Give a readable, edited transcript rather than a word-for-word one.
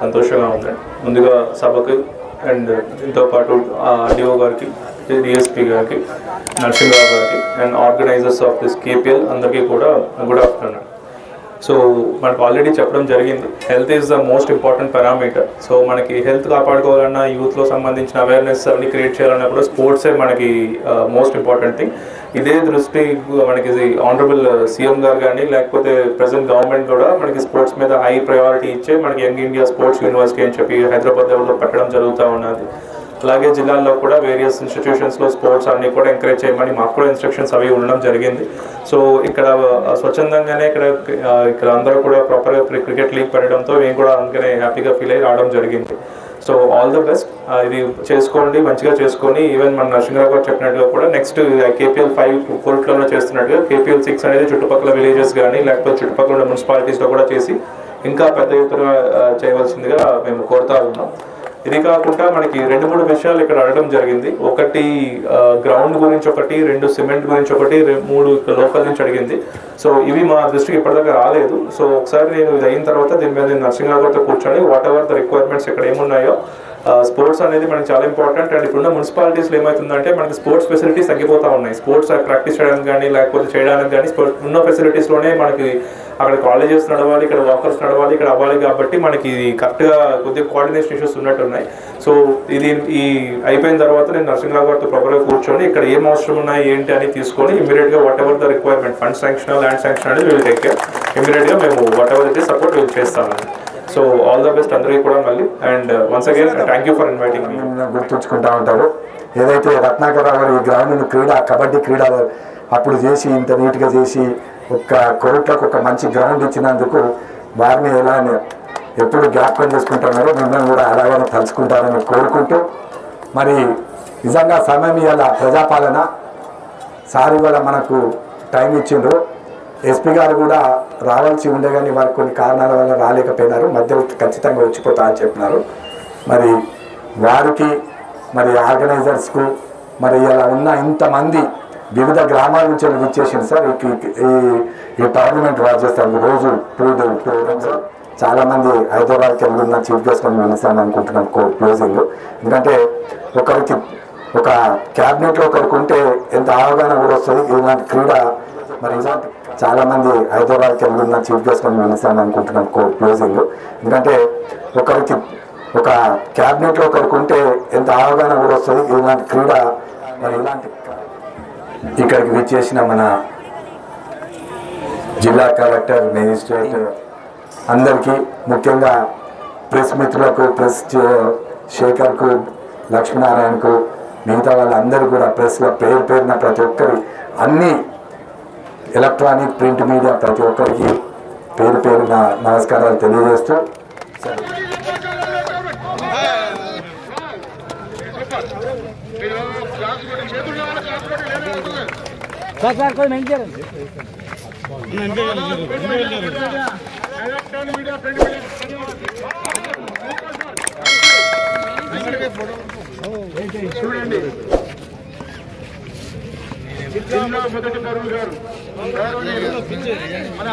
సంతోషంగా ఉంది. ముందుగా సభకు అండ్ దీంతో పాటు ఆర్డీఓ గారికి, డిఎస్పీ గారికి, నరసింహరావు గారికి and organisers of this KPL అందరికీ కూడా గుడ్ ఆఫ్టర్నూన్. సో మనకు ఆల్రెడీ చెప్పడం జరిగింది, health is the most important parameter. So మనకి హెల్త్ కాపాడుకోవాలన్నా, యూత్లో సంబంధించిన అవేర్నెస్ అన్ని క్రియేట్ చేయాలన్నా కూడా స్పోర్ట్సే మనకి మోస్ట్ ఇంపార్టెంట్ థింగ్. ఇదే దృష్టి మనకి ఆనరబుల్ సీఎం గారు కానీ లేకపోతే ప్రజెంట్ గవర్నమెంట్ కూడా మనకి స్పోర్ట్స్ మీద హై ప్రయారిటీ ఇచ్చే మనకి యంగ్ ఇండియా స్పోర్ట్స్ యూనివర్సిటీ అని చెప్పి హైదరాబాద్ లెవెల్లో పెట్టడం జరుగుతూ ఉన్నది. అలాగే జిల్లాల్లో కూడా వేరియస్ ఇన్స్టిట్యూషన్స్లో స్పోర్ట్స్ అన్ని కూడా ఎంకరేజ్ చేయమని మాకు కూడా ఇన్స్ట్రక్షన్స్ అవి ఉండడం జరిగింది. సో ఇక్కడ స్వచ్ఛందంగానే ఇక్కడ అందరూ కూడా ప్రాపర్గా క్రికెట్ లీగ్ పెట్టడంతో మేము కూడా అందుకనే హ్యాపీగా ఫీల్ అయ్యి రావడం జరిగింది. సో ఆల్ ద బెస్ట్, ఇది చేసుకోండి, మంచిగా చేసుకొని ఈవెన్ మన నరసింహరావు గారు చెప్పినట్టుగా కూడా నెక్స్ట్ కేపీఎల్ 5 కోర్టులోనే చేస్తున్నట్టుగా కేపీఎల్ 6 అనేది చుట్టుపక్కల విలేజెస్ కానీ లేకపోతే చుట్టుపక్కల ఉన్న మున్సిపాలిటీస్లో కూడా చేసి ఇంకా పెద్ద ఎత్తున చేయవలసిందిగా మేము కోరుతా ఉన్నాం. ఇది కాకుండా మనకి 2-3 విషయాలు ఇక్కడ అడగడం జరిగింది. ఒకటి గ్రౌండ్ గురించి, ఒకటి 2 సిమెంట్ గురించి, ఒకటి 3 లోకల్ నుంచి అడిగింది. సో ఇవి మా దృష్టికి ఇప్పటిదాకా రాలేదు. సో ఒకసారి నేను ఇది అయిన తర్వాత దీని మీద నేను నరసింహరావు గారితో కూర్చొని వాట్ ఎవర్ ద రిక్వైర్మెంట్స్ ఇక్కడ ఏమున్నాయో, స్పోర్ట్స్ అనేది మనకి చాలా ఇంపార్టెంట్. అండ్ ఇప్పుడున్న మున్సిపాలిటీస్లో ఏమవుతుందంటే మనకి స్పోర్ట్స్ ఫెసిలిటీస్ తగ్గిపోతూ ఉన్నాయి. స్పోర్ట్స్ ప్రాక్టీస్ చేయడానికి కానీ లేకపోతే చేయడానికి కానీ ఉన్న ఫెసిలిటీస్లోనే మనకి అక్కడ కాలేజెస్ నడవాలి, ఇక్కడ వాకర్స్ నడవాలి, ఇక్కడ అవ్వాలి. కాబట్టి మనకి ఇది కరెక్ట్గా కొద్దిగా కోఆర్డినేషన్ ఇష్యూస్ ఉన్నట్టున్నాయి. సో ఇది ఈ అయిపోయిన తర్వాత నేను నరసింహరావు గారితో ప్రాపర్గా కూర్చొని ఇక్కడ ఏం అవసరం ఉన్నాయి ఏంటి అని తీసుకొని ఇమీడియట్గా whatever the requirement, fund sanction, land sanction అనేది వీళ్ళు టేక్ కేర్. ఇమీడియట్గా మేము whatever it is support వీళ్ళు చేస్తామని. సో ఆల్ ద బెస్ట్ అందరికీ కూడా మళ్ళీ. And once again thank you for inviting me. గుర్తుంచుకుంటా ఉంటారు ఏదైతే రత్నాకర్ గారు ఈ గ్రౌండ్ను కబడ్డీ క్రీడ అప్పుడు చేసి ఇంత నీట్గా చేసి ఒక కోర్టులకు ఒక మంచి గ్రౌండ్ ఇచ్చినందుకు వారిని ఎలా ఎప్పుడు జ్ఞాపకం చేసుకుంటున్నారో మిమ్మల్ని కూడా అలాగనే తలుచుకుంటారని కోరుకుంటూ, మరి నిజంగా సమయం ఇవాళ ప్రజాపాలన సార్ ఇవాళ మనకు టైం ఇచ్చిండ్రు. ఎస్పీ గారు కూడా రావాల్సి ఉండే కానీ వారికి కొన్ని కారణాల వల్ల రాలేకపోయినారు, మధ్యలో ఖచ్చితంగా వచ్చిపోతా అని చెప్పినారు. మరి వారికి, మరి ఆర్గనైజర్స్కు, మరి ఇలా ఉన్న ఇంతమంది వివిధ గ్రామాల నుంచి విచ్చేసింది సార్ ఈ టోర్నమెంట్ రాజస్థాన్ రోజు 2 చాలామంది హైదరాబాద్కి వెళ్ళిన చీఫ్ గెస్ట్ అని వెళ్తాను అనుకుంటున్నాం క్లోజింగ్. ఎందుకంటే ఒకరికి ఒక క్యాబినెట్లో ఒకరికి ఉంటే ఎంత అవగాహన కూడా వస్తుంది ఇలాంటి క్రీడ. మరి ఇలాంటి చాలామంది హైదరాబాద్కి వెళ్ళిన చీఫ్ గెస్ట్ అని వెళ్తాను అనుకుంటున్నాం క్లోజింగ్. ఎందుకంటే ఒకరికి ఒక క్యాబినెట్లో ఒకరికి ఉంటే ఎంత అవగాహన కూడా వస్తుంది ఇలాంటి క్రీడ. మరి ఇలాంటి ఇక్కడికి విచ్చేసిన మన జిల్లా కలెక్టర్, మేజిస్ట్రేట్ అందరికీ, ముఖ్యంగా ప్రెస్ మిత్రులకు, ప్రెస్ శేఖర్కు, లక్ష్మీనారాయణకు, మిగతా వాళ్ళందరూ కూడా ప్రెస్లో పేరున ప్రతి ఒక్కరి అన్ని ఎలక్ట్రానిక్ ప్రింట్ మీడియా ప్రతి ఒక్కరికి పేరున నమస్కారాలు తెలియజేస్తూ సార్ కోई नहीं చూడండి జిల్లా మొదటి కరువు గారు మన